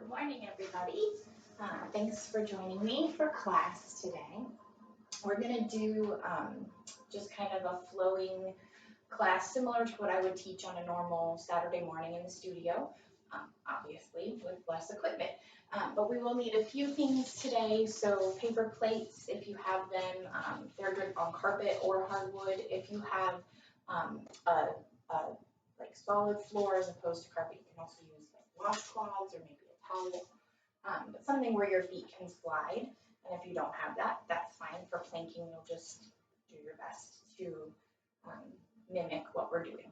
Good morning, everybody. Thanks for joining me for class today. We're going to do just kind of a flowing class similar to what I would teach on a normal Saturday morning in the studio, obviously with less equipment. But we will need a few things today. So paper plates, if you have them, they're good on carpet or hardwood. If you have a like solid floor as opposed to carpet, you can also use like washcloths or maybe a towel. But something where your feet can slide. And if you don't have that, that's fine. For planking, you'll just do your best to mimic what we're doing.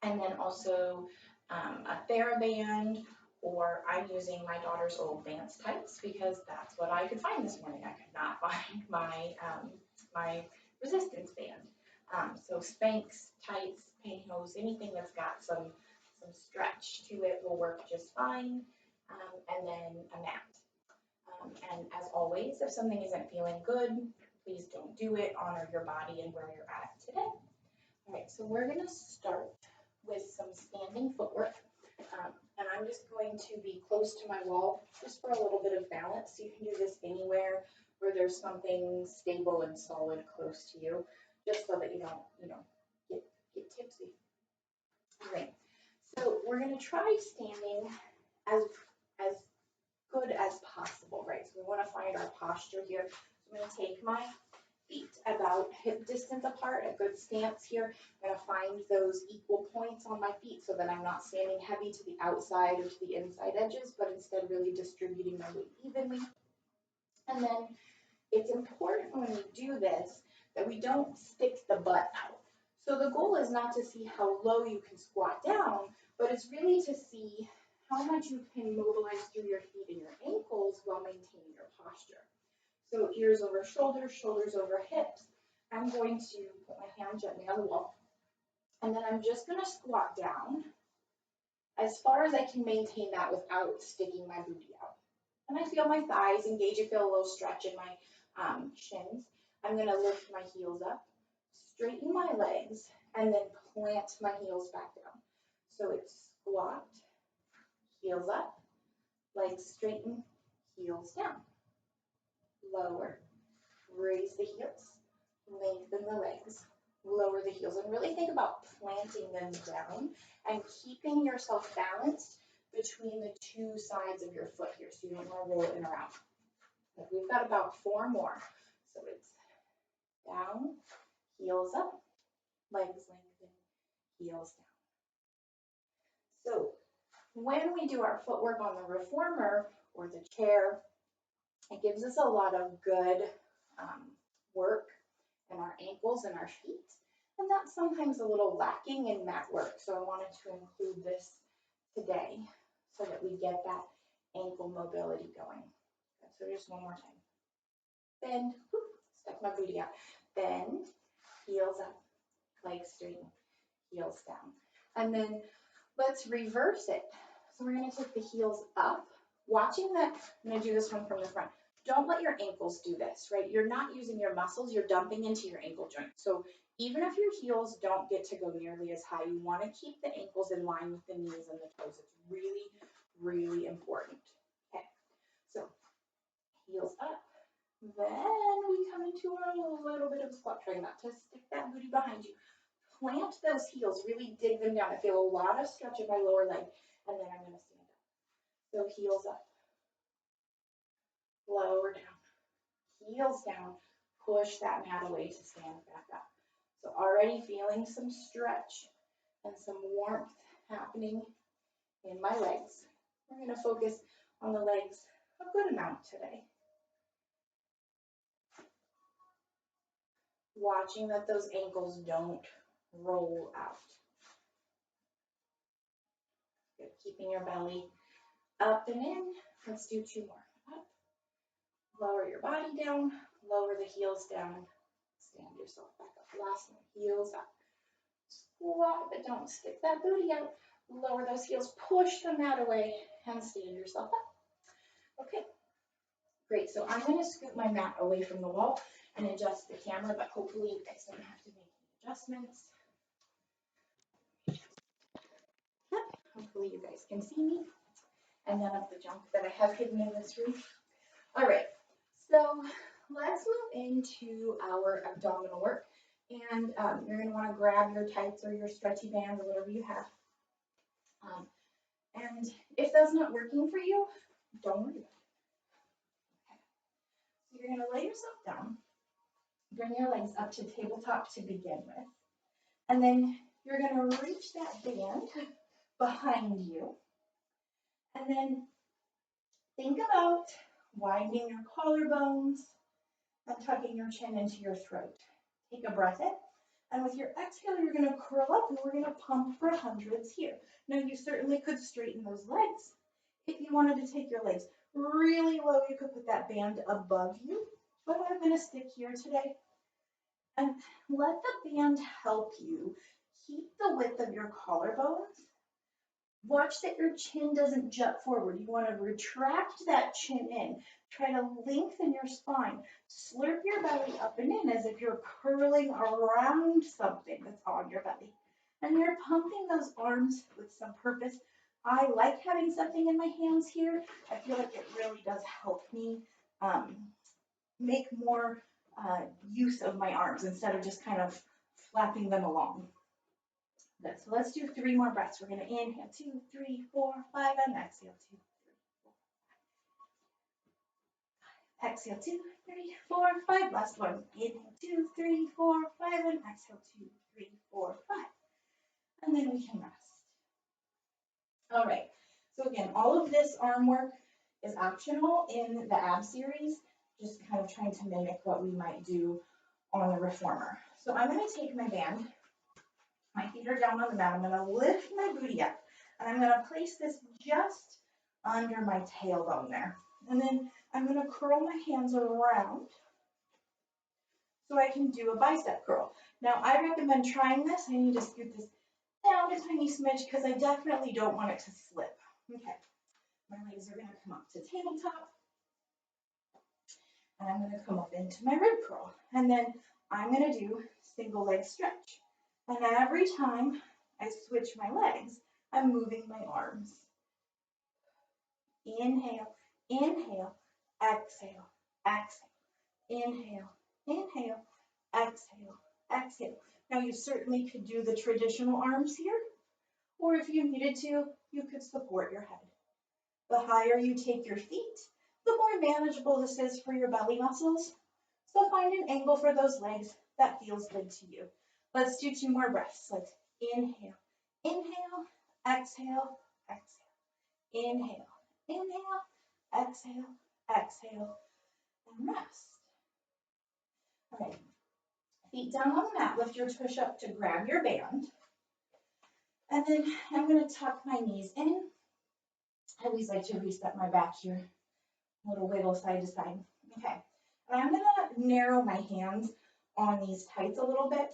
And then also a TheraBand, or I'm using my daughter's old Vans tights because that's what I could find this morning. I could not find my resistance band. So Spanx, tights, pantyhose, anything that's got some stretch to it will work just fine. And then a mat. And as always, if something isn't feeling good, please don't do it. Honor your body and where you're at today. All right, so we're going to start with some standing footwork. And I'm just going to be close to my wall just for a little bit of balance. You can do this anywhere where there's something stable and solid close to you, just so that you don't, get tipsy. All right, so we're going to try standing as good as possible, right? So we want to find our posture here. So I'm going to take my feet about hip distance apart, a good stance here. I'm going to find those equal points on my feet so that I'm not standing heavy to the outside or to the inside edges, but instead really distributing my weight evenly. And then it's important when we do this that we don't stick the butt out. So the goal is not to see how low you can squat down, but it's really to see how much you can mobilize through your feet and your ankles while maintaining your posture. So ears over shoulders, shoulders over hips. I'm going to put my hand gently on the wall. And then I'm just going to squat down as far as I can maintain that without sticking my booty out. And I feel my thighs engage. I feel a little stretch in my shins. I'm going to lift my heels up, straighten my legs, and then plant my heels back down. So it's squat, heels up, legs straighten, heels down. Lower, raise the heels, lengthen the legs, lower the heels, and really think about planting them down and keeping yourself balanced between the two sides of your foot here, so you don't want to roll it in or out. But we've got about 4 more. So it's down, heels up, legs lengthen, heels down. So when we do our footwork on the reformer or the chair, it gives us a lot of good work in our ankles and our feet, and that's sometimes a little lacking in mat work. So I wanted to include this today so that we get that ankle mobility going. So just one more time. Bend, stuck my booty out. Bend, heels up, legs straighten, heels down. And then let's reverse it. So we're going to take the heels up. Watching that, I'm going to do this one from the front. Don't let your ankles do this, right? You're not using your muscles, you're dumping into your ankle joint. So even if your heels don't get to go nearly as high, you want to keep the ankles in line with the knees and the toes. It's really, really important. Okay, so heels up. Then we come into a little bit of a squat. Try not to stick that booty behind you. Plant those heels, really dig them down. I feel a lot of stretch in my lower leg, and then I'm going to stand up. So heels up, lower down, heels down, push that mat away to stand back up. So already feeling some stretch and some warmth happening in my legs. We're going to focus on the legs a good amount today. Watching that those ankles don't roll out. Good. Keeping your belly up and in. Let's do 2 more. Up. Lower your body down. Lower the heels down. Stand yourself back up. Last one. Heels up. Squat, but don't stick that booty out. Lower those heels. Push the mat away and stand yourself up. Okay. Great. So I'm going to scoot my mat away from the wall and adjust the camera, but hopefully you guys don't have to make any adjustments. Hopefully you guys can see me. and none of the junk that I have hidden in this room. All right, so let's move into our abdominal work. And you're going to want to grab your tights or your stretchy bands or whatever you have. And if that's not working for you, don't worry about it. Okay. So you're going to lay yourself down, bring your legs up to tabletop to begin with. And then you're going to reach that band behind you. And then think about widening your collarbones and tucking your chin into your throat. Take a breath in. And with your exhale, you're going to curl up and we're going to pump for hundreds here. Now, you certainly could straighten those legs. If you wanted to take your legs really low, you could put that band above you. But I'm going to stick here today. And let the band help you keep the width of your collarbones. Watch that your chin doesn't jut forward. You want to retract that chin in. Try to lengthen your spine. Slurp your belly up and in as if you're curling around something that's on your belly. And you're pumping those arms with some purpose. I like having something in my hands here. I feel like it really does help me make more use of my arms instead of just kind of flapping them along. Good. So let's do 3 more breaths. We're going to inhale 2, 3, 4, 5, and exhale 2, 3, 4, 5. Exhale 2, 3, 4, 5. Last one. Inhale 2, 3, 4, 5, and exhale 2, 3, 4, 5. And then we can rest. All right. So again, all of this arm work is optional in the ab series, just kind of trying to mimic what we might do on the reformer. So I'm going to take my band. My feet are down on the mat. I'm going to lift my booty up, and I'm going to place this just under my tailbone there. And then I'm going to curl my hands around so I can do a bicep curl. Now, I recommend trying this. I need to scoot this down a tiny smidge because I definitely don't want it to slip. Okay, my legs are going to come up to tabletop, and I'm going to come up into my rib curl. And then I'm going to do single leg stretch. And every time I switch my legs, I'm moving my arms. Inhale, inhale, exhale, exhale. Inhale, inhale, exhale, exhale. Now you certainly could do the traditional arms here, or if you needed to, you could support your head. The higher you take your feet, the more manageable this is for your belly muscles. So find an angle for those legs that feels good to you. Let's do 2 more breaths. Let's inhale, inhale, exhale, exhale. Inhale, inhale, exhale, exhale, and rest. All right, feet down on the mat. Lift your tush up to grab your band. And then I'm going to tuck my knees in. I always like to reset my back here. A little wiggle side to side. Okay, and I'm going to narrow my hands on these tights a little bit.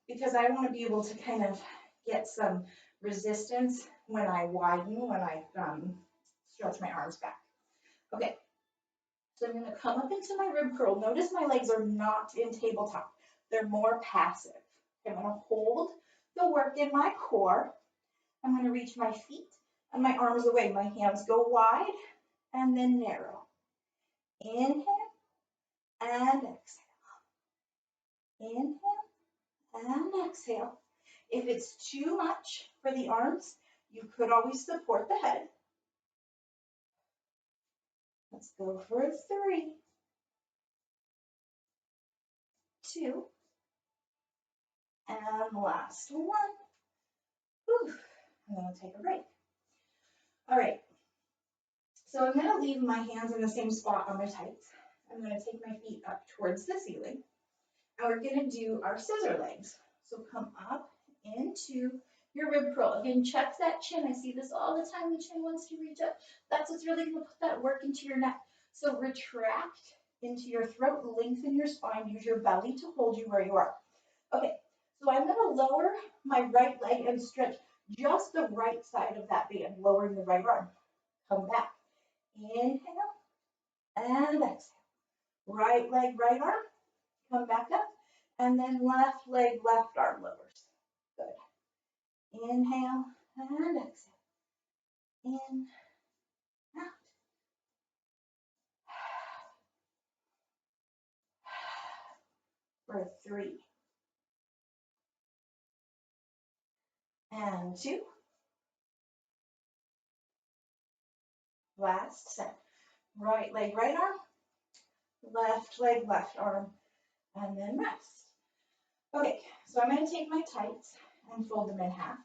Because I want to be able to kind of get some resistance when I widen, when I stretch my arms back. Okay, so I'm going to come up into my rib curl. Notice my legs are not in tabletop. They're more passive. I'm going to hold the work in my core. I'm going to reach my feet and my arms away. My hands go wide and then narrow. Inhale and exhale. Inhale and exhale. If it's too much for the arms, you could always support the head. Let's go for 3, 2, and last one. Whew. I'm going to take a break. All right. So I'm going to leave my hands in the same spot on my tights. I'm going to take my feet up towards the ceiling. And we're going to do our scissor legs. So come up into your rib curl. Again, check that chin. I see this all the time. The chin wants to reach up. That's what's really going to put that work into your neck. So retract into your throat, lengthen your spine, use your belly to hold you where you are. Okay, so I'm going to lower my right leg and stretch just the right side of that band, lowering the right arm. Come back. Inhale and exhale. Right leg, right arm. Come back up. And then left leg, left arm lowers. Good. Inhale and exhale. In 3, and 2. Last set. Right leg, right arm, left leg, left arm, and then rest. Okay, so I'm going to take my tights and fold them in half.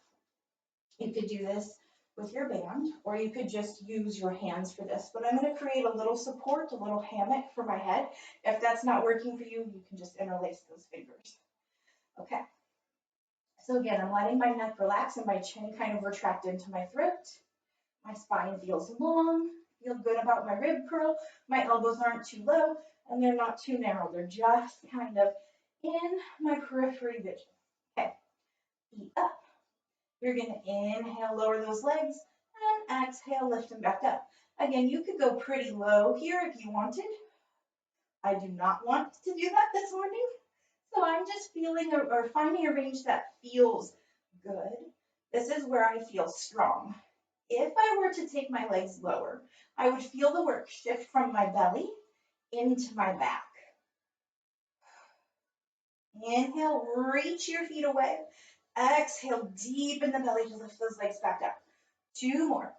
You could do this with your band, or you could just use your hands for this, but I'm going to create a little support, a little hammock for my head. If that's not working for you, you can just interlace those fingers. Okay, so again, I'm letting my neck relax and my chin kind of retract into my throat. My spine feels long, feel good about my rib curl. My elbows aren't too low and they're not too narrow. They're just kind of in my periphery vision. Okay, feet up. You're going to inhale, lower those legs, and exhale, lift them back up. Again, you could go pretty low here if you wanted. I do not want to do that this morning. So I'm just feeling or finding a range that feels good. This is where I feel strong. If I were to take my legs lower, I would feel the work shift from my belly into my back. Inhale, reach your feet away. Exhale, deep in the belly to lift those legs back up. 2 more.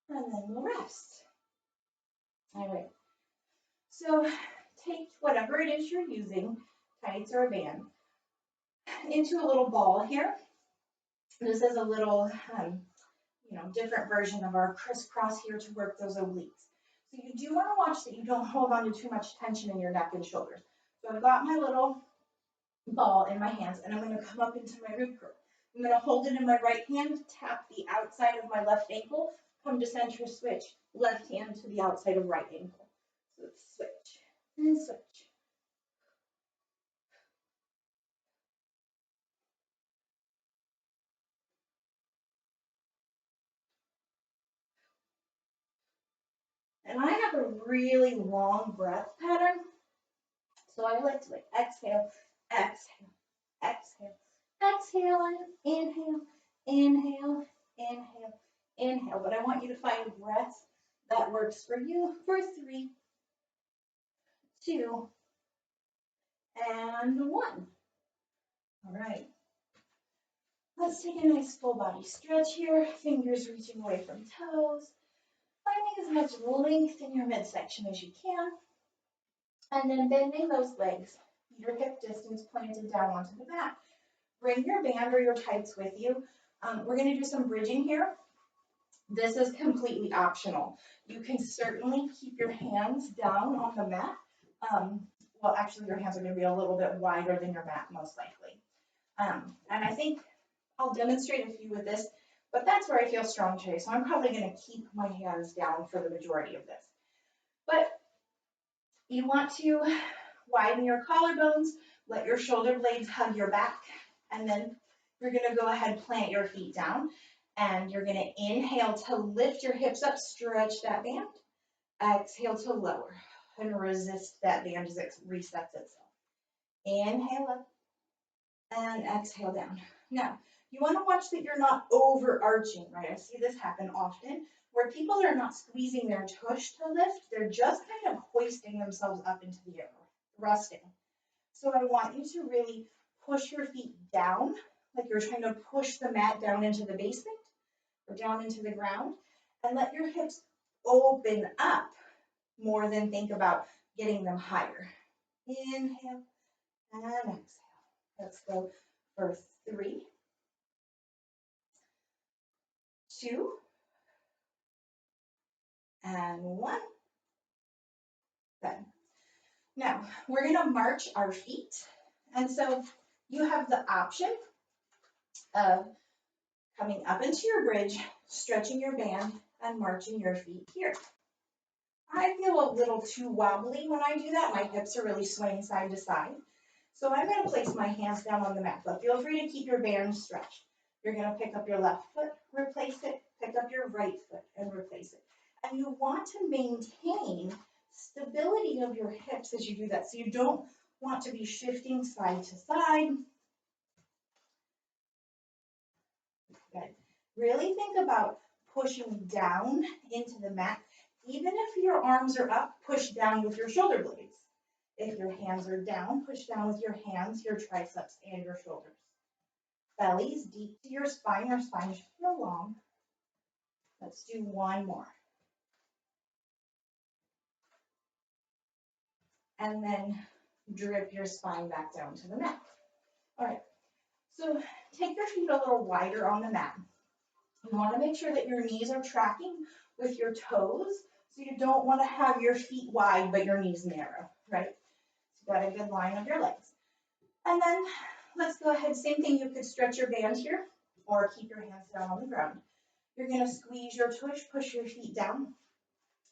And then we'll rest. All right. So take whatever it is you're using, tights or a band, into a little ball here. This is a little, different version of our crisscross here to work those obliques. So you do want to watch that you don't hold on to too much tension in your neck and shoulders. So I've got my little ball in my hands and I'm going to come up into my rib curl. I'm going to hold it in my right hand, tap the outside of my left ankle, come to center, switch, left hand to the outside of right ankle. So switch and switch. And I have a really long breath pattern. So I like to exhale, exhale, exhale, exhale, and inhale, inhale, inhale, inhale. But I want you to find a breath that works for you for 3, 2, and 1. All right. Let's take a nice full body stretch here. Fingers reaching away from toes. Finding as much length in your midsection as you can. And then bending those legs, your hip distance planted down onto the mat. Bring your band or your tights with you. We're going to do some bridging here. This is completely optional. You can certainly keep your hands down on the mat. Well, actually, your hands are going to be a little bit wider than your mat, most likely. And I think I'll demonstrate a few with this, but that's where I feel strong today. So I'm probably going to keep my hands down for the majority of this. But you want to widen your collarbones, let your shoulder blades hug your back, and then you're going to go ahead, plant your feet down, and you're going to inhale to lift your hips up, stretch that band. Exhale to lower and resist that band as it resets itself. Inhale up and exhale down. Now, you want to watch that you're not overarching, right? I see this happen often where people are not squeezing their tush to lift. They're just kind of hoisting themselves up into the air, thrusting. So I want you to really push your feet down, like you're trying to push the mat down into the basement or down into the ground, and let your hips open up more than think about getting them higher. Inhale and exhale. Let's go for 3, 2, and 1. Good. Now, we're going to march our feet. And so you have the option of coming up into your bridge, stretching your band, and marching your feet here. I feel a little too wobbly when I do that. My hips are really swaying side to side. So I'm going to place my hands down on the mat, but feel free to keep your band stretched. You're going to pick up your left foot, replace it, pick up your right foot, and replace it. And you want to maintain stability of your hips as you do that. So you don't want to be shifting side to side. Good. Really think about pushing down into the mat, Even if your arms are up, push down with your shoulder blades. If your hands are down, push down with your hands, your triceps, and your shoulders. Belly's deep to your spine should feel long. Let's do one more. And then drip your spine back down to the mat. All right, so take your feet a little wider on the mat. You want to make sure that your knees are tracking with your toes, so you don't want to have your feet wide but your knees narrow, right? So you got a good line of your legs. And then let's go ahead, same thing, you could stretch your band here or keep your hands down on the ground. You're going to squeeze your tush, push your feet down.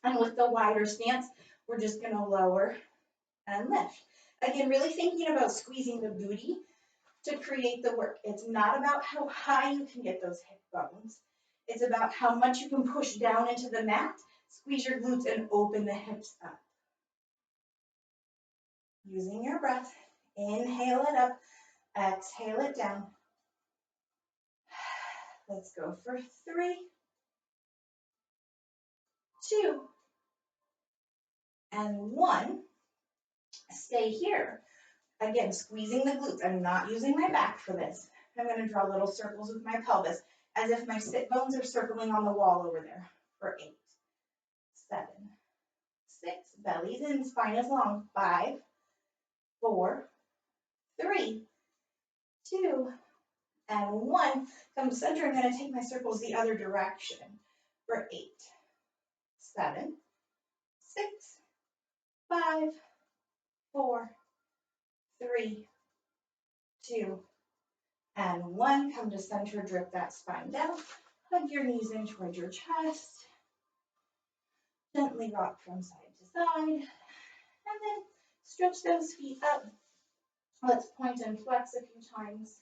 And with the wider stance, we're just going to lower and lift. Again, really thinking about squeezing the booty to create the work. It's not about how high you can get those hip bones. It's about how much you can push down into the mat, squeeze your glutes, and open the hips up. Using your breath, inhale it up, exhale it down. Let's go for 3, 2, and 1. Stay here. Again, squeezing the glutes. I'm not using my back for this. I'm going to draw little circles with my pelvis as if my sit bones are circling on the wall over there for 8, 7, 6, belly's in, spine is long, 5, 4, 3, 2, and 1. Come center, I'm going to take my circles the other direction for 8, 7, 6, 5, 4, 3, 2, and 1. Come to center, drip that spine down. Hug your knees in towards your chest. Gently rock from side to side. And then stretch those feet up. Let's point and flex a few times.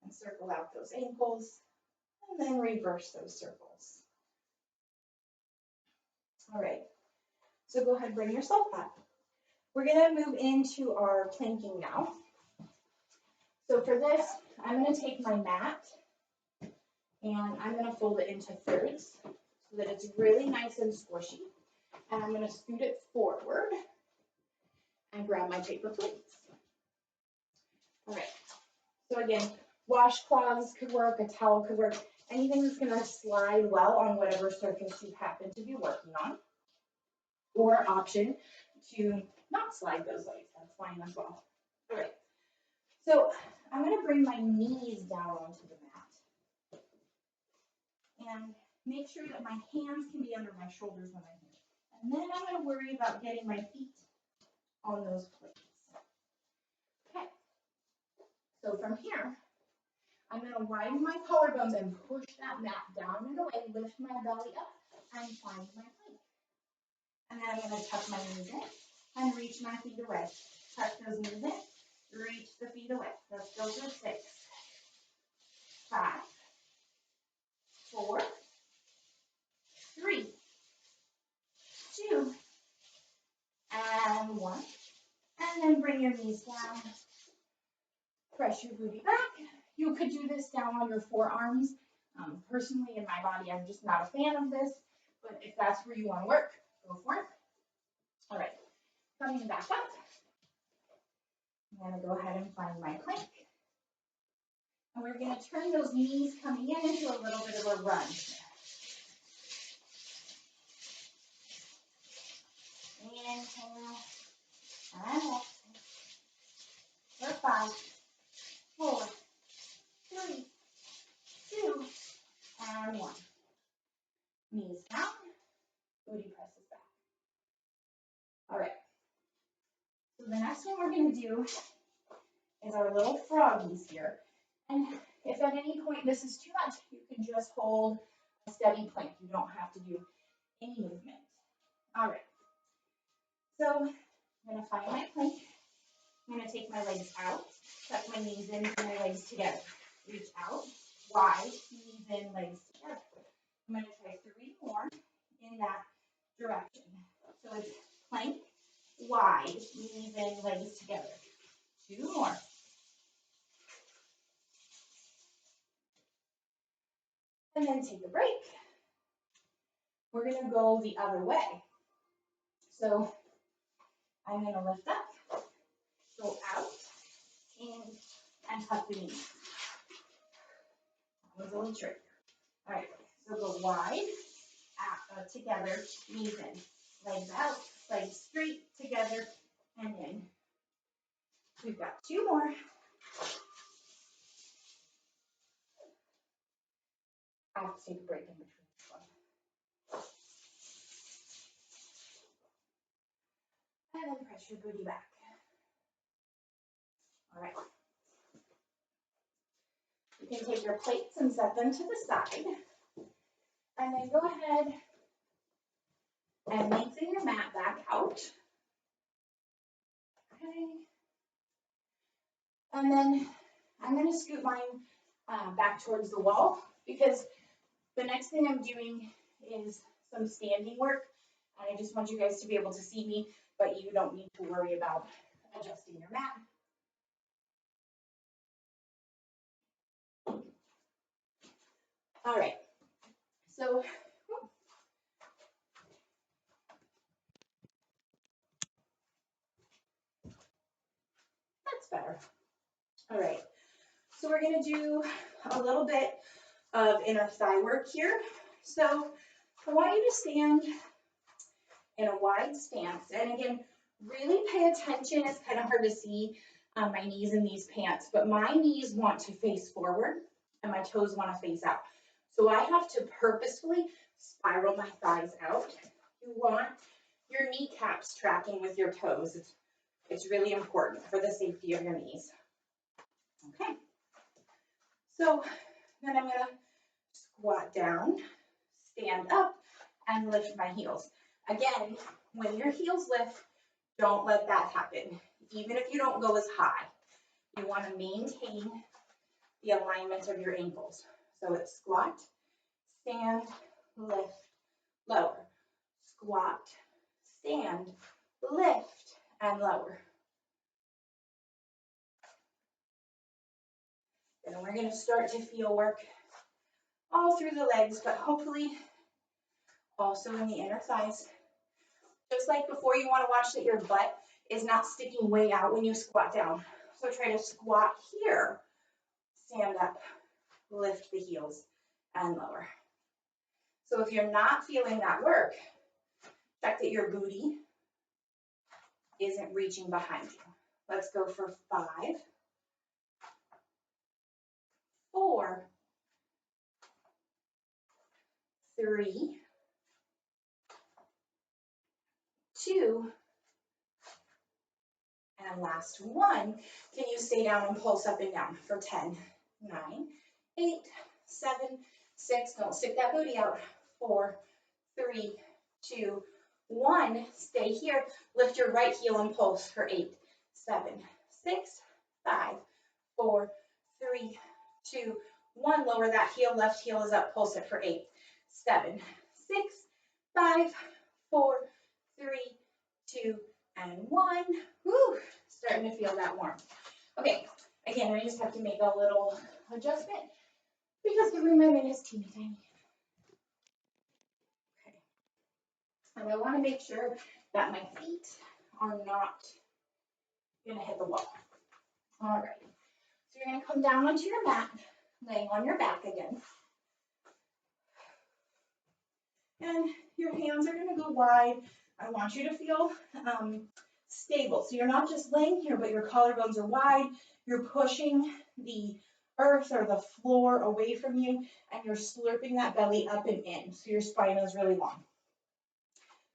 And circle out those ankles. And then reverse those circles. All right. So go ahead, bring yourself up. We're going to move into our planking now. So for this, I'm going to take my mat and I'm going to fold it into thirds so that it's really nice and squishy. And I'm going to scoot it forward and grab my paper plates. All right. So again, washcloths could work, a towel could work, anything that's going to slide well on whatever surface you happen to be working on. Or option to not slide those legs, that's fine as well. All right. So I'm going to bring my knees down onto the mat. And make sure that my hands can be under my shoulders when I'm here. And then I'm going to worry about getting my feet on those plates. Okay. So from here, I'm going to widen my collarbones and push that mat down and away, lift my belly up, and find my plank. And then I'm going to tuck my knees in and reach my feet away. Tuck those knees in, reach the feet away. Let's go for 6, 5, 4, 3, 2, and 1. And then bring your knees down. Press your booty back. You could do this down on your forearms. Personally, in my body, I'm just not a fan of this. But if that's where you want to work, go for it. All right. Coming back up. I'm going to go ahead and find my plank. And we're going to turn those knees coming in into a little bit of a run. Inhale. And exhale. For 5, 4, 3, 2, and 1. Knees down, booty presses back. All right. So the next one we're going to do is our little froggies here. And if at any point this is too much, you can just hold a steady plank. You don't have to do any movement. All right. So I'm going to find my plank. I'm going to take my legs out, tuck my knees in, and my legs together. Reach out, wide, knees in, legs together. I'm going to try 3 more in that direction. So it's plank, wide, knees in, legs together. 2 more. And then take a break. we're gonna go the other way. So I'm gonna lift up, go out, and tuck the knees. That was a little tricky. All right, so go wide, together, knees in, legs out, legs straight, together, and in. We've got 2 more. I have to take a break in between this one. And then press your booty back. All right. You can take your plates and set them to the side. And then go ahead and lengthen your mat back out. Okay. And then I'm going to scoot mine back towards the wall because the next thing I'm doing is some standing work. And I just want you guys to be able to see me, but you don't need to worry about adjusting your mat. All right. So that's better. All right. So we're going to do a little bit of inner thigh work here. So I want you to stand in a wide stance. And again, really pay attention. It's kind of hard to see my knees in these pants, but my knees want to face forward and my toes want to face out. So I have to purposefully spiral my thighs out. You want your kneecaps tracking with your toes. It's really important for the safety of your knees. Okay. So then I'm going to squat down, stand up, and lift my heels. Again, when your heels lift, don't let that happen. Even if you don't go as high, you want to maintain the alignment of your ankles. So it's squat, stand, lift, lower. Squat, stand, lift, and lower. Then we're going to start to feel work all through the legs, but hopefully also in the inner thighs. Just like before, you want to watch that your butt is not sticking way out when you squat down. So try to squat here, stand up, lift the heels, and lower. So if you're not feeling that work, check that your booty isn't reaching behind you. Let's go for 5, 4, 3, 2, and last 1. Can you stay down and pulse up and down for 10, 9, 8, 7, 6. Don't stick that booty out. 4, 3, 2, 1. Stay here. Lift your right heel and pulse for 8, 7, 6, 5, 4, 3, 2, 1. Lower that heel. Left heel is up. Pulse it for 8, 7, 6, 5, 4, 3, 2, and 1. Woo! Starting to feel that warmth. Okay, again, I just have to make a little adjustment because the room I'm in is teeny tiny. Okay. And I want to make sure that my feet are not going to hit the wall. All right. So you're going to come down onto your mat, laying on your back again. And your hands are going to go wide. I want you to feel stable. So you're not just laying here, but your collarbones are wide. You're pushing the earth or the floor away from you, and you're slurping that belly up and in. So your spine is really long.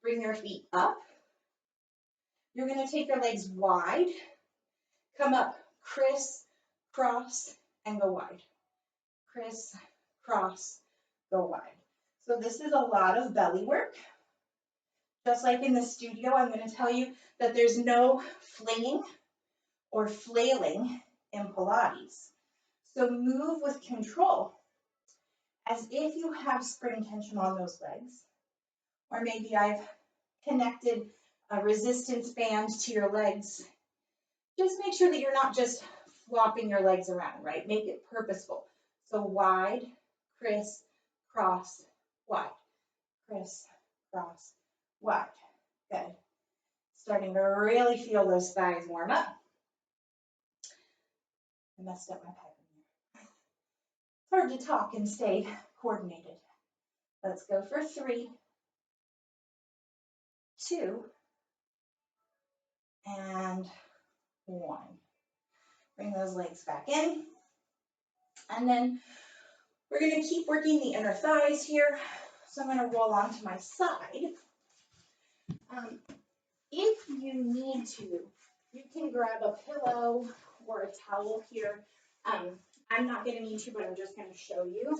Bring your feet up. You're going to take your legs wide. Come up, criss, cross, and go wide. Criss, cross, go wide. So this is a lot of belly work. Just like in the studio, I'm going to tell you that there's no flinging or flailing in Pilates. So move with control, as if you have spring tension on those legs. Or maybe I've connected a resistance band to your legs. Just make sure that you're not just flopping your legs around, right? Make it purposeful. So wide, criss, cross, wide. Criss, cross, wide. Good. Starting to really feel those thighs warm up. I messed up my piping. It's hard to talk and stay coordinated. Let's go for 3, 2, and 1. Bring those legs back in. And then we're going to keep working the inner thighs here. So I'm going to roll onto my side. If you need to, you can grab a pillow or a towel here. I'm not going to need to, but I'm just going to show you.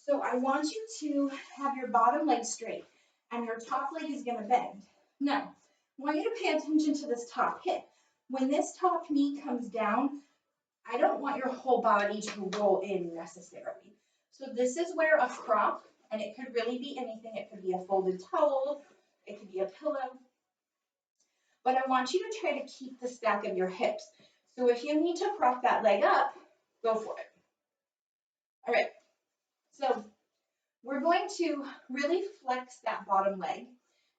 So I want you to have your bottom leg straight and your top leg is going to bend. Now, I want you to pay attention to this top hip. When this top knee comes down, I don't want your whole body to roll in necessarily. So this is where a prop, and it could really be anything. It could be a folded towel. It could be a pillow. But I want you to try to keep the stack of your hips. So if you need to prop that leg up, go for it. All right. So we're going to really flex that bottom leg.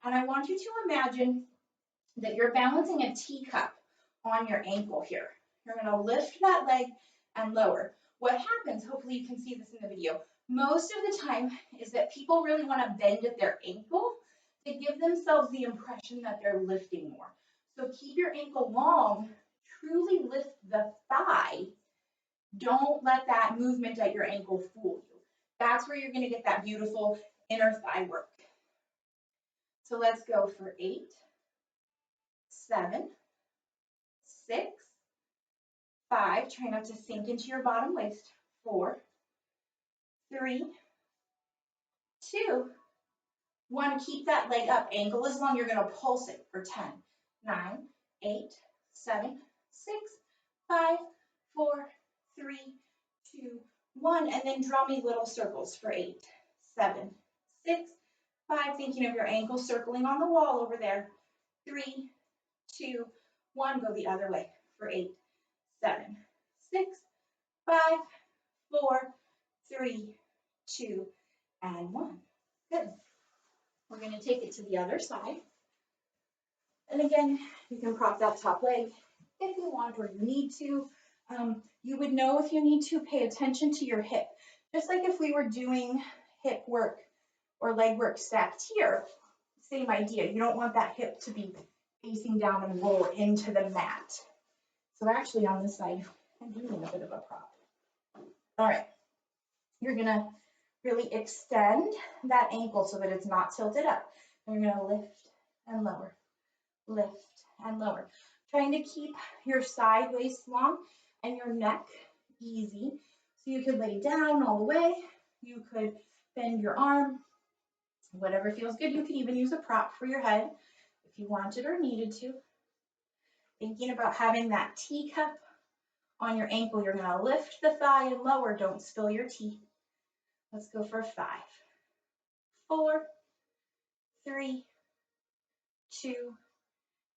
And I want you to imagine that you're balancing a teacup on your ankle here. You're going to lift that leg and lower. What happens, hopefully you can see this in the video, most of the time is that people really want to bend at their ankle to give themselves the impression that they're lifting more. So keep your ankle long, truly lift the thigh. Don't let that movement at your ankle fool you. That's where you're going to get that beautiful inner thigh work. So let's go for 8, 7, 6, 5. Try not to sink into your bottom waist. 4, 3, 2, 1. Keep that leg up. Ankle is long. You're going to pulse it for 10, 9, 8, 7, 6, 5, 4, 3, 2, 1. And then draw me little circles for 8, 7, 6, 5. Thinking of your ankle circling on the wall over there. 3, 2, 1. Go the other way for 8, 7, 6, 5, 4, 3, 2, and 1. Good. We're going to take it to the other side. And again, you can prop that top leg if you want or you need to. You would know if you need to pay attention to your hip. Just like if we were doing hip work or leg work stacked here, same idea. You don't want that hip to be facing down and roll into the mat. So actually on this side, I'm doing a bit of a prop. All right. You're going to really extend that ankle so that it's not tilted up. And you're going to lift and lower, lift and lower. Trying to keep your side waist long and your neck easy. So you could lay down all the way. You could bend your arm, whatever feels good. You could even use a prop for your head if you wanted or needed to. Thinking about having that teacup on your ankle. You're going to lift the thigh and lower. Don't spill your tea. Let's go for 5, 4, 3, 2,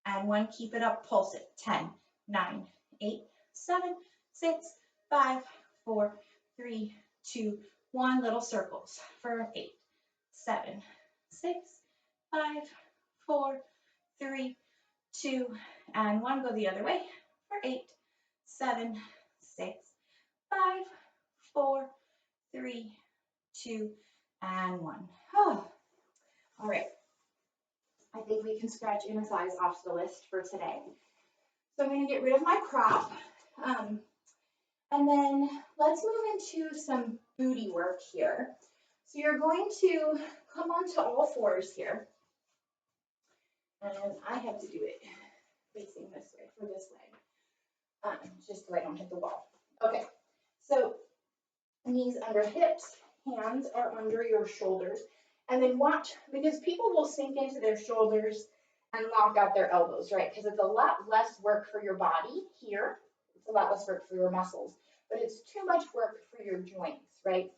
and 1. Keep it up. Pulse it. 10, 9, 8, 7, 6, 5, 4, 3, 2, 1. Little circles for 8, 7, 6, 5, 4, 3, 2, and 1. Go the other way for 8, 7, 6, 5, 4, 3, 2, and 1. Oh. All right. I think we can scratch inner thighs off the list for today. So I'm going to get rid of my prop. And then let's move into some booty work here. So you're going to come onto all fours here. And I have to do it facing this way for this leg, just so I don't hit the wall. Okay, so knees under hips, hands are under your shoulders. And then watch, because people will sink into their shoulders and lock out their elbows, right? Because it's a lot less work for your body here. It's a lot less work for your muscles, but it's too much work for your joints, right?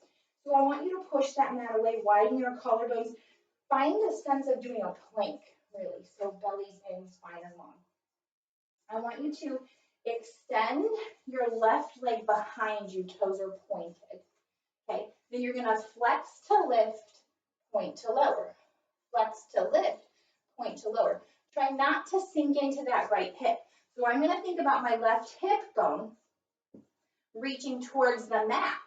So I want you to push that mat away, widen your collarbones. Find a sense of doing a plank, really. So belly's in, spine is long. I want you to extend your left leg behind you, toes are pointed. Okay, then you're going to flex to lift, point to lower. flex to lift, point to lower. Try not to sink into that right hip. So I'm going to think about my left hip bone reaching towards the mat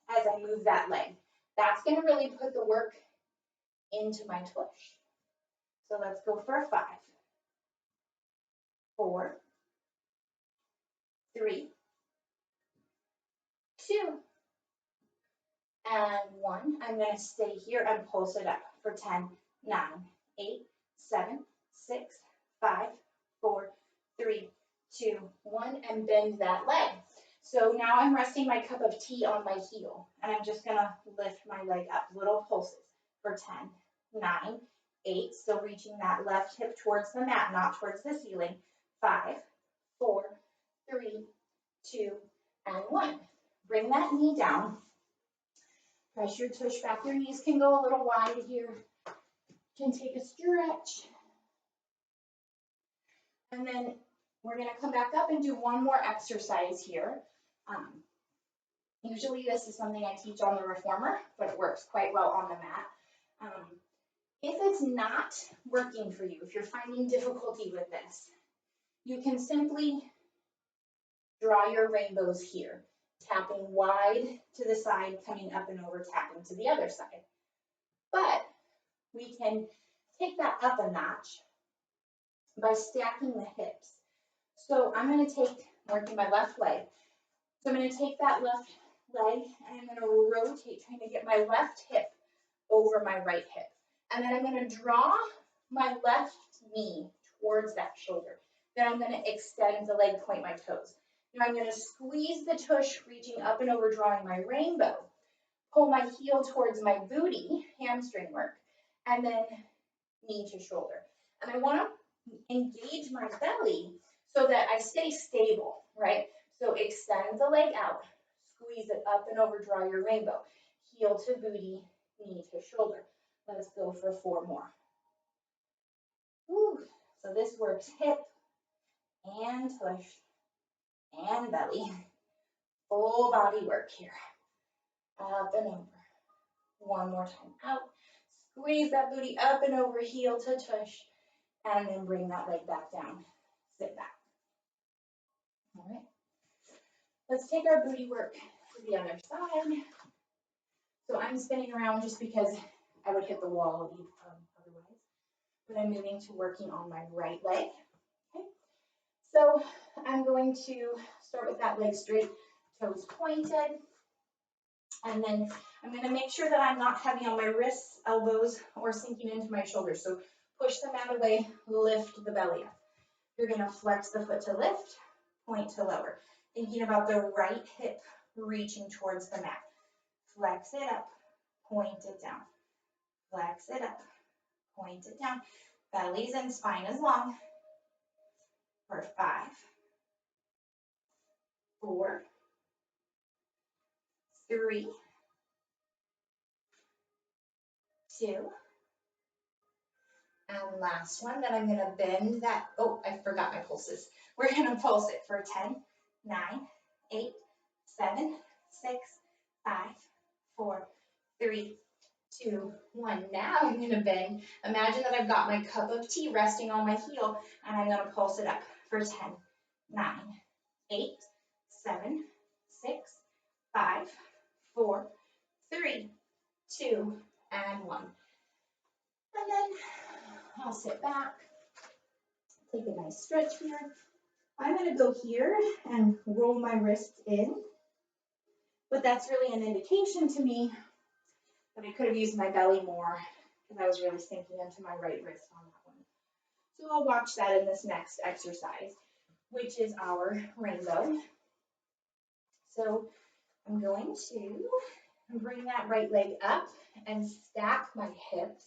as I move that leg. That's going to really put the work into my tush. So let's go for a 5, 4, 3, 2, and 1. I'm going to stay here and pulse it up for 10, 9, 8, 7, 6, 5, 4, 3, 2, 1, and bend that leg. So now I'm resting my cup of tea on my heel, and I'm just going to lift my leg up, little pulses for 10, 9, 8, still reaching that left hip towards the mat, not towards the ceiling, 5, 4, 3, 2, and 1. Bring that knee down. Press your tush back. Your knees can go a little wide here. You can take a stretch. And then we're going to come back up and do one more exercise here. Usually this is something I teach on the reformer, but it works quite well on the mat. If it's not working for you, if you're finding difficulty with this, you can simply draw your rainbows here, tapping wide to the side, coming up and over, tapping to the other side. But we can take that up a notch by stacking the hips. So I'm going to take, working my left leg, so I'm going to take that left leg and I'm going to rotate, trying to get my left hip over my right hip. And then I'm going to draw my left knee towards that shoulder. Then I'm going to extend the leg, point my toes. Now I'm going to squeeze the tush, reaching up and over, drawing my rainbow. Pull my heel towards my booty, hamstring work, and then knee to shoulder. And I want to engage my belly so that I stay stable, right? So extend the leg out, squeeze it up and over, draw your rainbow. Heel to booty, knee to shoulder. Let's go for 4 more. Whew. So this works hip and tush and belly. Full body work here. Up and over. One more time out. Squeeze that booty up and over, heel to tush, and then bring that leg back down. Sit back. All right. Let's take our booty work to the other side. So I'm spinning around just because I would hit the wall otherwise. But I'm moving to working on my right leg. Okay. So I'm going to start with that leg straight, toes pointed. And then I'm going to make sure that I'm not heavy on my wrists, elbows, or sinking into my shoulders. So push the mat away, lift the belly up. You're going to flex the foot to lift, point to lower. Thinking about the right hip reaching towards the mat. Flex it up, point it down. Flex it up, point it down. Bellies and spine is long. For 5, 4, 3, 2, and last one. Then I'm going to bend that. Oh, I forgot my pulses. We're going to pulse it for 10, 9, 8, 7, 6, 5, 4, 3, 2, 1. Now I'm going to bend. Imagine that I've got my cup of tea resting on my heel, and I'm going to pulse it up for 10, 9, 8, 7, 6, 5, 4, 3, 2, and 1. And then I'll sit back, take a nice stretch here. I'm going to go here and roll my wrists in, but that's really an indication to me that I could have used my belly more because I was really sinking into my right wrist on that one. So I'll watch that in this next exercise, which is our rainbow. So I'm going to bring that right leg up and stack my hips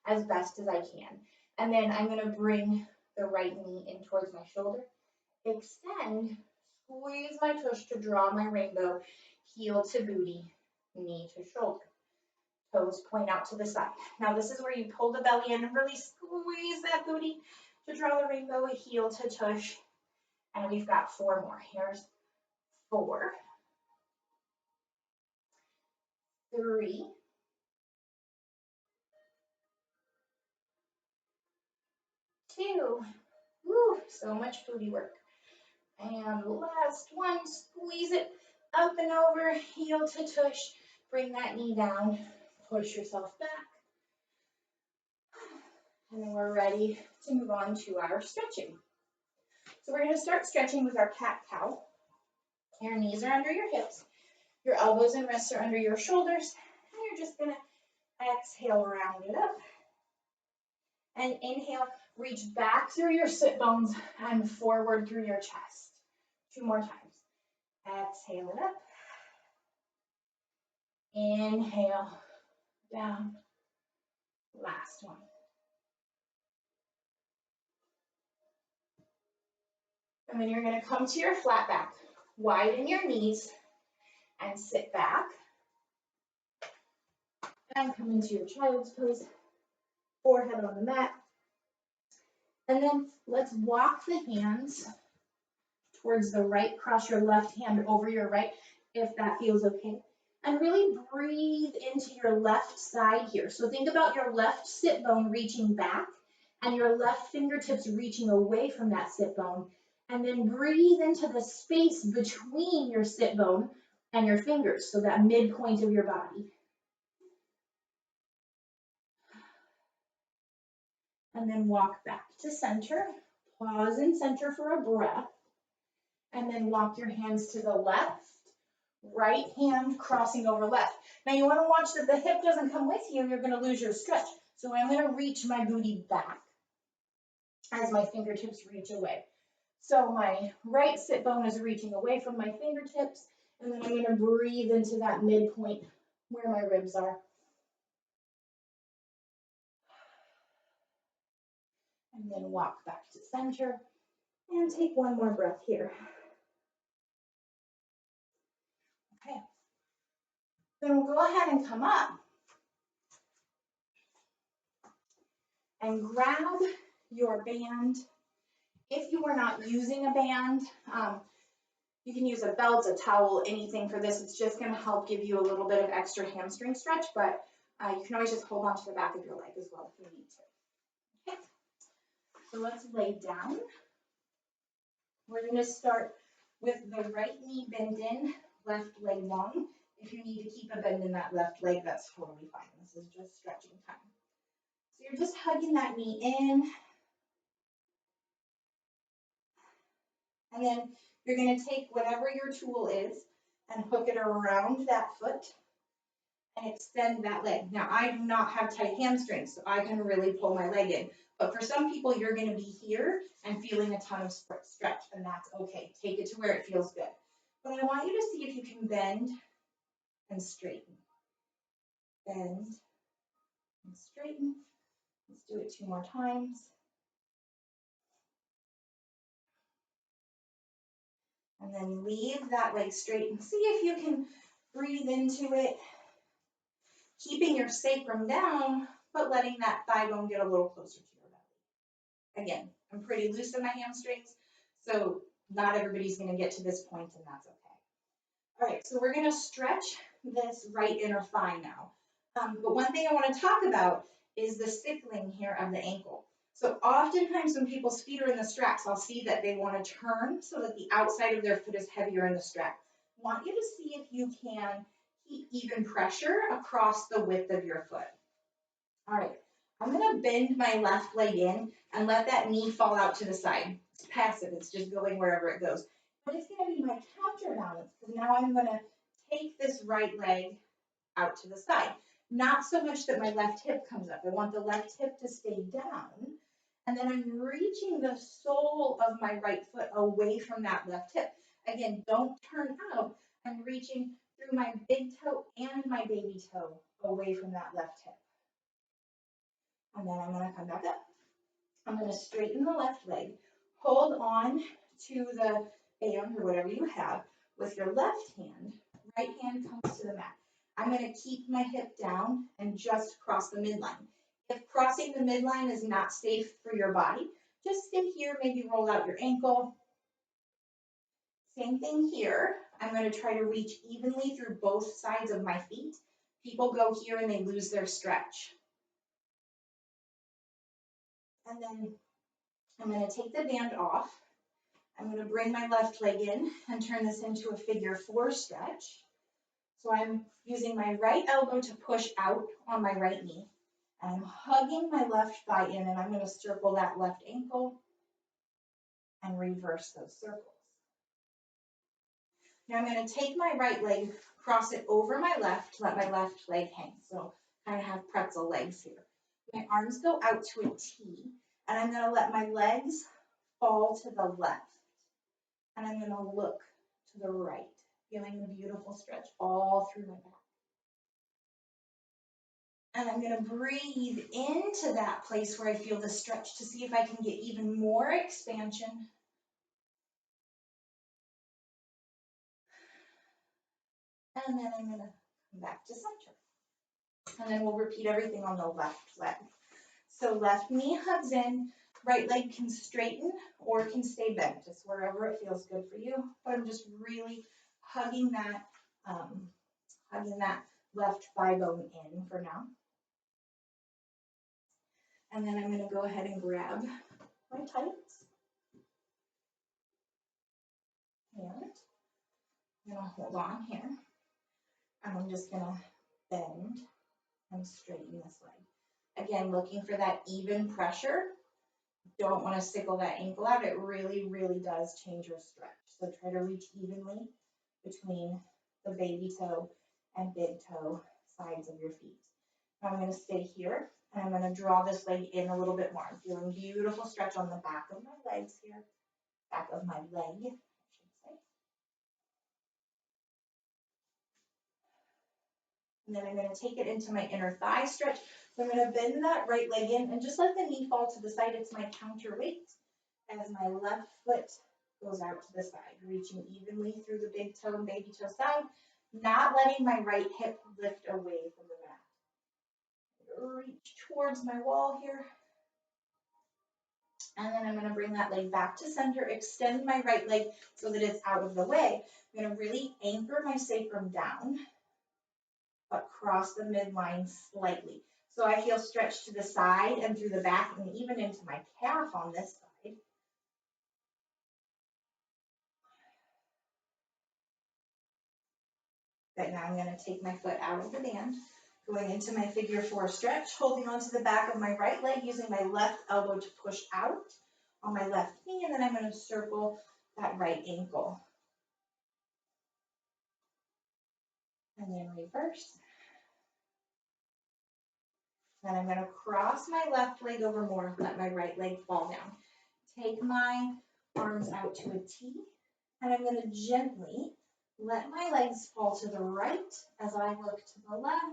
as best as I can. And then I'm going to bring the right knee in towards my shoulder. Extend, squeeze my tush to draw my rainbow, heel to booty, knee to shoulder. Toes point out to the side. Now this is where you pull the belly in and really squeeze that booty to draw the rainbow, heel to tush. And we've got 4 more. Here's 4, 3, So much booty work. And last one, squeeze it up and over, heel to tush. Bring that knee down, push yourself back. And then we're ready to move on to our stretching. So we're gonna start stretching with our cat-cow. Your knees are under your hips. Your elbows and wrists are under your shoulders. And you're just gonna exhale, round it up. And inhale, reach back through your sit bones and forward through your chest. 2 more times. Exhale it up. Inhale, down. Last one. And then you're going to come to your flat back. Widen your knees and sit back. And come into your child's pose. Forehead on the mat. And then let's walk the hands towards the right. Cross your left hand over your right if that feels okay. And really breathe into your left side here. So think about your left sit bone reaching back and your left fingertips reaching away from that sit bone. And then breathe into the space between your sit bone and your fingers, so that midpoint of your body. And then walk back to center. Pause in center for a breath. And then walk your hands to the left. Right hand crossing over left. Now you want to watch that the hip doesn't come with you. You're going to lose your stretch. So I'm going to reach my booty back as my fingertips reach away. So my right sit bone is reaching away from my fingertips. And then I'm going to breathe into that midpoint where my ribs are. And then walk back to center. And take one more breath here. Okay. Then we'll go ahead and come up and grab your band. If you are not using a band, you can use a belt, a towel, anything for this. It's just going to help give you a little bit of extra hamstring stretch, but you can always just hold on to the back of your leg as well if you need to. Okay, so let's lay down. We're going to start with the right knee bend in, left leg long. If you need to keep a bend in that left leg, that's totally fine. This is just stretching time. So you're just hugging that knee in. And then you're going to take whatever your tool is and hook it around that foot and extend that leg. Now, I do not have tight hamstrings, so I can really pull my leg in. But for some people, you're going to be here and feeling a ton of stretch, and that's okay. Take it to where it feels good. But I want you to see if you can bend and straighten. Bend and straighten. Let's do it 2 more times. And then leave that leg straight and see if you can breathe into it, keeping your sacrum down, but letting that thigh bone get a little closer to your belly. Again, I'm pretty loose in my hamstrings, so not everybody's going to get to this point, and that's okay. All right, so we're going to stretch this right inner thigh now. But one thing I want to talk about is the sickling here of the ankle. So oftentimes when people's feet are in the straps, I'll see that they want to turn so that the outside of their foot is heavier in the strap. I want you to see if you can keep even pressure across the width of your foot. All right, I'm going to bend my left leg in and let that knee fall out to the side. It's passive, it's just going wherever it goes. But it's going to be my counterbalance because now I'm going to take this right leg out to the side. Not so much that my left hip comes up. I want the left hip to stay down. And then I'm reaching the sole of my right foot away from that left hip. Again, don't turn out. I'm reaching through my big toe and my baby toe away from that left hip. And then I'm going to come back up. I'm going to straighten the left leg. Hold on to the band or whatever you have with your left hand. Right hand comes to the mat. I'm going to keep my hip down and just cross the midline. If crossing the midline is not safe for your body, just stay here, maybe roll out your ankle. Same thing here. I'm going to try to reach evenly through both sides of my feet. People go here and they lose their stretch. And then I'm going to take the band off. I'm going to bring my left leg in and turn this into a figure 4 stretch. So I'm using my right elbow to push out on my right knee. And I'm hugging my left thigh in, and I'm going to circle that left ankle and reverse those circles. Now I'm going to take my right leg, cross it over my left, let my left leg hang. So kind of have pretzel legs here. My arms go out to a T, and I'm going to let my legs fall to the left. And I'm going to look to the right, feeling the beautiful stretch all through my back. And I'm going to breathe into that place where I feel the stretch to see if I can get even more expansion. And then I'm going to come back to center. And then we'll repeat everything on the left leg. So left knee hugs in, right leg can straighten or can stay bent. It's wherever it feels good for you. But I'm just really hugging that left thigh bone in for now. And then I'm going to go ahead and grab my tights. And I'm going to hold on here. And I'm just going to bend and straighten this leg. Again, looking for that even pressure. Don't want to sickle that ankle out. It really, really does change your stretch. So try to reach evenly between the baby toe and big toe sides of your feet. Now I'm going to stay here, and I'm going to draw this leg in a little bit more. I'm feeling beautiful stretch on the back of my legs here, back of my leg, I should say. And then I'm going to take it into my inner thigh stretch. So I'm going to bend that right leg in and just let the knee fall to the side. It's my counterweight as my left foot goes out to the side, reaching evenly through the big toe and baby toe side, not letting my right hip lift away from the mat. Reach towards my wall here. And then I'm going to bring that leg back to center, extend my right leg so that it's out of the way. I'm going to really anchor my sacrum down, but cross the midline slightly. So I feel stretched to the side and through the back and even into my calf on this side. Right now I'm going to take my foot out of the band, going into my figure 4 stretch, holding onto the back of my right leg, using my left elbow to push out on my left knee, and then I'm going to circle that right ankle. And then reverse. Then I'm going to cross my left leg over more, let my right leg fall down. Take my arms out to a T, and I'm going to gently let my legs fall to the right as I look to the left,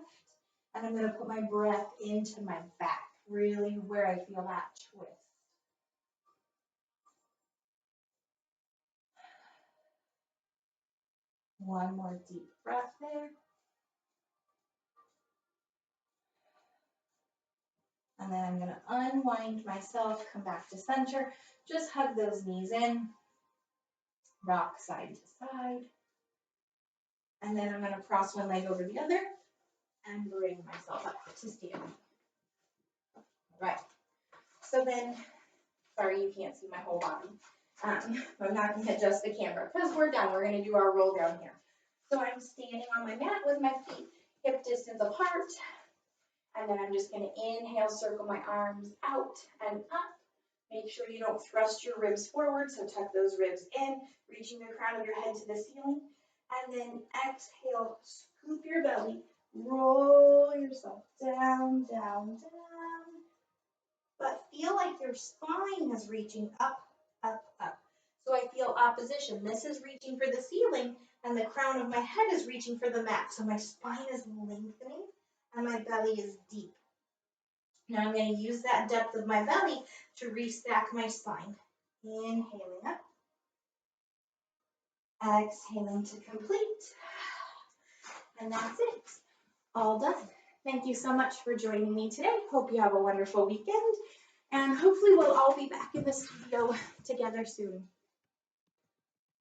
and I'm going to put my breath into my back, really where I feel that twist. One more deep breath there. And then I'm going to unwind myself, come back to center, just hug those knees in, rock side to side. And then I'm going to cross one leg over the other and bring myself up to stand. All right. So then, sorry you can't see my whole body. I'm not going to adjust the camera because we're done. We're going to do our roll down here. So I'm standing on my mat with my feet hip distance apart. And then I'm just going to inhale, circle my arms out and up. Make sure you don't thrust your ribs forward, so tuck those ribs in, reaching the crown of your head to the ceiling. And then exhale, scoop your belly, roll yourself down, down, down. But feel like your spine is reaching up, up, up. So I feel opposition. This is reaching for the ceiling, and the crown of my head is reaching for the mat. So my spine is lengthening, and my belly is deep. Now I'm going to use that depth of my belly to restack my spine. Inhaling up. Exhaling to complete. And that's it. All done. Thank you so much for joining me today. Hope you have a wonderful weekend. And hopefully we'll all be back in the studio together soon.